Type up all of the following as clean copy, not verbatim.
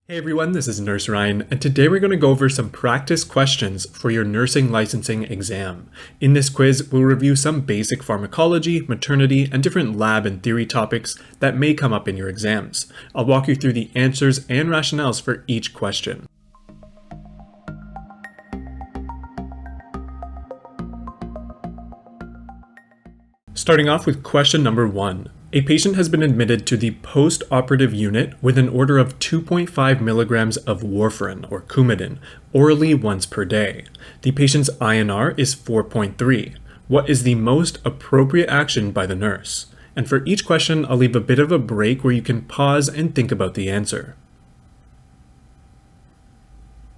Hey everyone, this is Nurse Ryan, and today we're going to go over some practice questions for your nursing licensing exam. In this quiz, we'll review some basic pharmacology, maternity, and different lab and theory topics that may come up in your exams. I'll walk you through the answers and rationales for each question. Starting off with question number 1. A patient has been admitted to the post-operative unit with an order of 2.5 milligrams of warfarin or Coumadin, orally once per day. The patient's INR is 4.3. What is the most appropriate action by the nurse? And for each question, I'll leave a bit of a break where you can pause and think about the answer.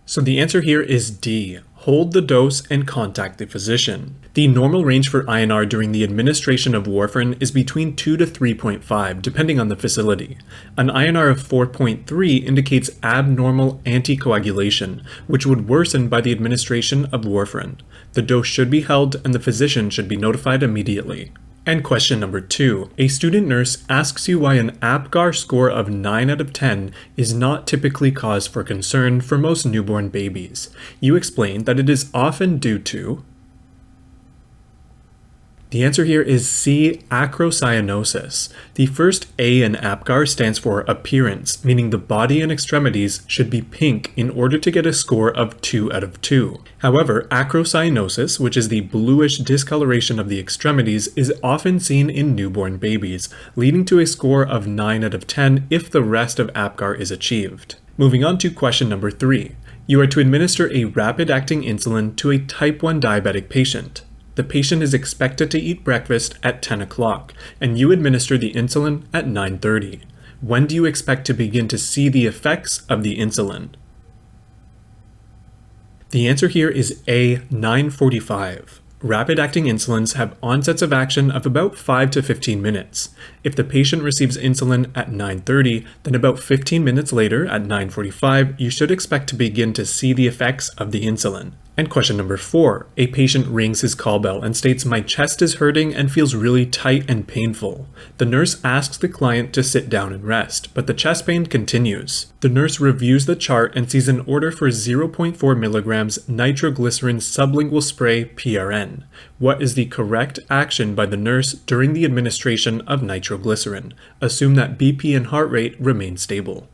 So the answer here is D. Hold the dose and contact the physician. The normal range for INR during the administration of warfarin is between 2 to 3.5, depending on the facility. An INR of 4.3 indicates abnormal anticoagulation, which would worsen by the administration of warfarin. The dose should be held and the physician should be notified immediately. And question number 2. A student nurse asks you why an APGAR score of 9 out of 10 is not typically cause for concern for most newborn babies. You explain that it is often due to... The answer here is C, acrocyanosis. The first A in APGAR stands for appearance, meaning the body and extremities should be pink in order to get a score of 2 out of 2. However, acrocyanosis, which is the bluish discoloration of the extremities, is often seen in newborn babies, leading to a score of 9 out of 10 if the rest of APGAR is achieved. Moving on to question number 3. You are to administer a rapid-acting insulin to a type 1 diabetic patient. The patient is expected to eat breakfast at 10 o'clock, and you administer the insulin at 9:30. When do you expect to begin to see the effects of the insulin? The answer here is A, 9:45. Rapid-acting insulins have onsets of action of about 5 to 15 minutes. If the patient receives insulin at 9:30, then about 15 minutes later at 9:45, you should expect to begin to see the effects of the insulin. And question number 4. A patient rings his call bell and states, "My chest is hurting and feels really tight and painful." The nurse asks the client to sit down and rest, but the chest pain continues. The nurse reviews the chart and sees an order for 0.4 milligrams nitroglycerin sublingual spray PRN. What is the correct action by the nurse during the administration of nitroglycerin? Assume that BP and heart rate remain stable.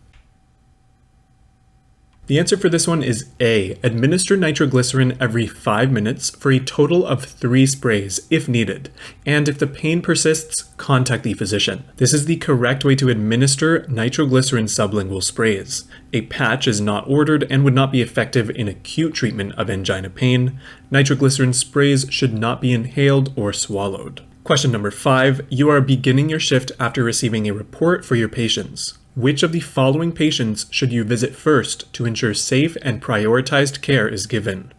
The answer for this one is A. Administer nitroglycerin every 5 minutes for a total of 3 sprays if needed, and if the pain persists, contact the physician. This is the correct way to administer nitroglycerin sublingual sprays. A patch is not ordered and would not be effective in acute treatment of angina pain. Nitroglycerin sprays should not be inhaled or swallowed. Question number 5. You are beginning your shift after receiving a report for your patients. Which of the following patients should you visit first to ensure safe and prioritized care is given?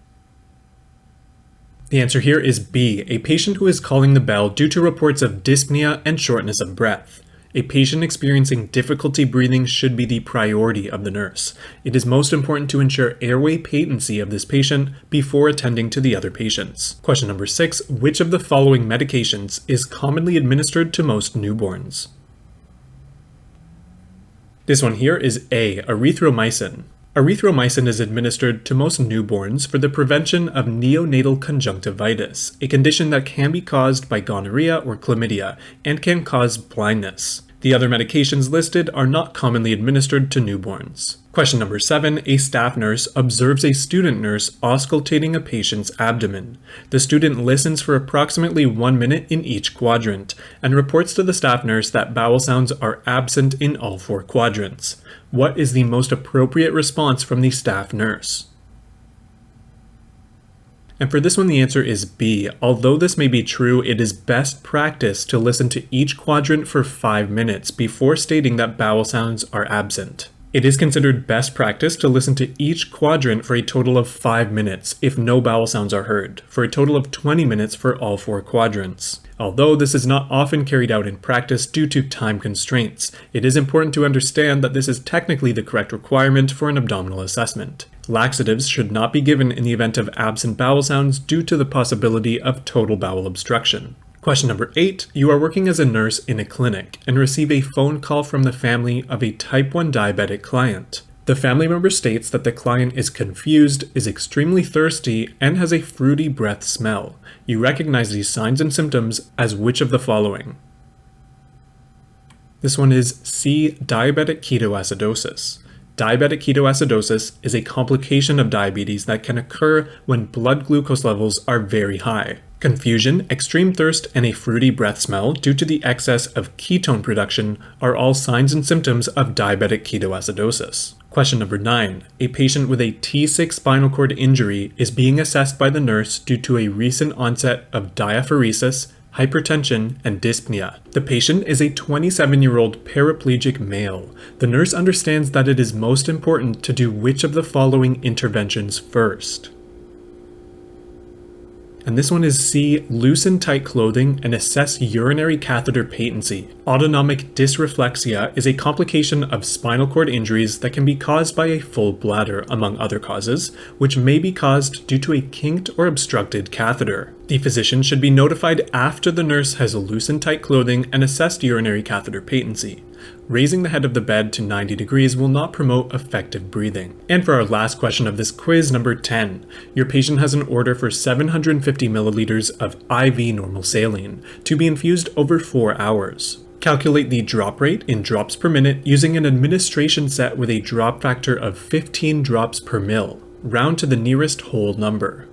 The answer here is B, a patient who is calling the bell due to reports of dyspnea and shortness of breath. A patient experiencing difficulty breathing should be the priority of the nurse. It is most important to ensure airway patency of this patient before attending to the other patients. Question number 6, which of the following medications is commonly administered to most newborns? This one here is A, erythromycin. Erythromycin is administered to most newborns for the prevention of neonatal conjunctivitis, a condition that can be caused by gonorrhea or chlamydia and can cause blindness. The other medications listed are not commonly administered to newborns. Question number 7. A staff nurse observes a student nurse auscultating a patient's abdomen. The student listens for approximately 1 minute in each quadrant and reports to the staff nurse that bowel sounds are absent in all 4 quadrants. What is the most appropriate response from the staff nurse? And for this one, the answer is B. Although this may be true, it is best practice to listen to each quadrant for 5 minutes before stating that bowel sounds are absent. It is considered best practice to listen to each quadrant for a total of 5 minutes if no bowel sounds are heard, for a total of 20 minutes for all 4 quadrants. Although this is not often carried out in practice due to time constraints, it is important to understand that this is technically the correct requirement for an abdominal assessment. Laxatives should not be given in the event of absent bowel sounds due to the possibility of total bowel obstruction. Question number 8. You are working as a nurse in a clinic and receive a phone call from the family of a type 1 diabetic client. The family member states that the client is confused, is extremely thirsty, and has a fruity breath smell. You recognize these signs and symptoms as which of the following? This one is C. Diabetic ketoacidosis. Diabetic ketoacidosis is a complication of diabetes that can occur when blood glucose levels are very high. Confusion, extreme thirst, and a fruity breath smell due to the excess of ketone production are all signs and symptoms of diabetic ketoacidosis. Question number 9. A patient with a T6 spinal cord injury is being assessed by the nurse due to a recent onset of diaphoresis, hypertension, and dyspnea. The patient is a 27-year-old paraplegic male. The nurse understands that it is most important to do which of the following interventions first? And this one is C. Loosen tight clothing and assess urinary catheter patency. Autonomic dysreflexia is a complication of spinal cord injuries that can be caused by a full bladder, among other causes, which may be caused due to a kinked or obstructed catheter. The physician should be notified after the nurse has loosened tight clothing and assessed urinary catheter patency. Raising the head of the bed to 90 degrees will not promote effective breathing. And for our last question of this quiz, number 10. Your patient has an order for 750 milliliters of IV normal saline to be infused over 4 hours. Calculate the drop rate in drops per minute using an administration set with a drop factor of 15 drops per mil. Round to the nearest whole number.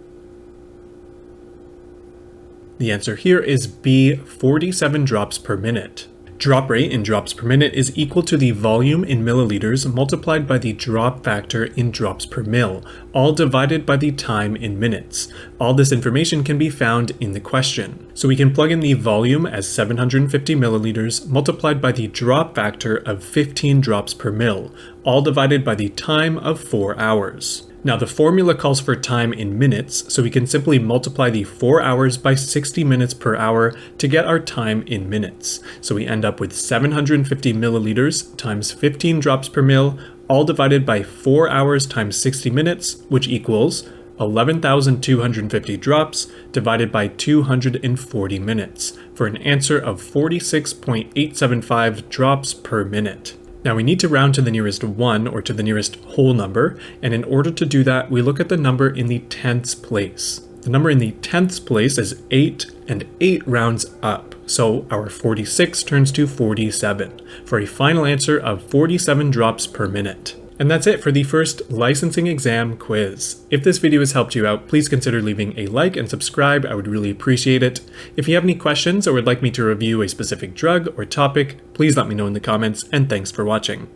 The answer here is B, 47 drops per minute. Drop rate in drops per minute is equal to the volume in milliliters multiplied by the drop factor in drops per mil, all divided by the time in minutes. All this information can be found in the question. So we can plug in the volume as 750 milliliters multiplied by the drop factor of 15 drops per mil, all divided by the time of 4 hours. Now the formula calls for time in minutes, so we can simply multiply the 4 hours by 60 minutes per hour to get our time in minutes. So we end up with 750 milliliters times 15 drops per mil, all divided by 4 hours times 60 minutes, which equals 11,250 drops divided by 240 minutes, for an answer of 46.875 drops per minute. Now we need to round to the nearest 1 or to the nearest whole number, and in order to do that, we look at the number in the tenths place. The number in the tenths place is 8, and 8 rounds up, so our 46 turns to 47, for a final answer of 47 drops per minute. And that's it for the first licensing exam quiz. If this video has helped you out, please consider leaving a like and subscribe. I would really appreciate it. If you have any questions or would like me to review a specific drug or topic, please let me know in the comments, and thanks for watching.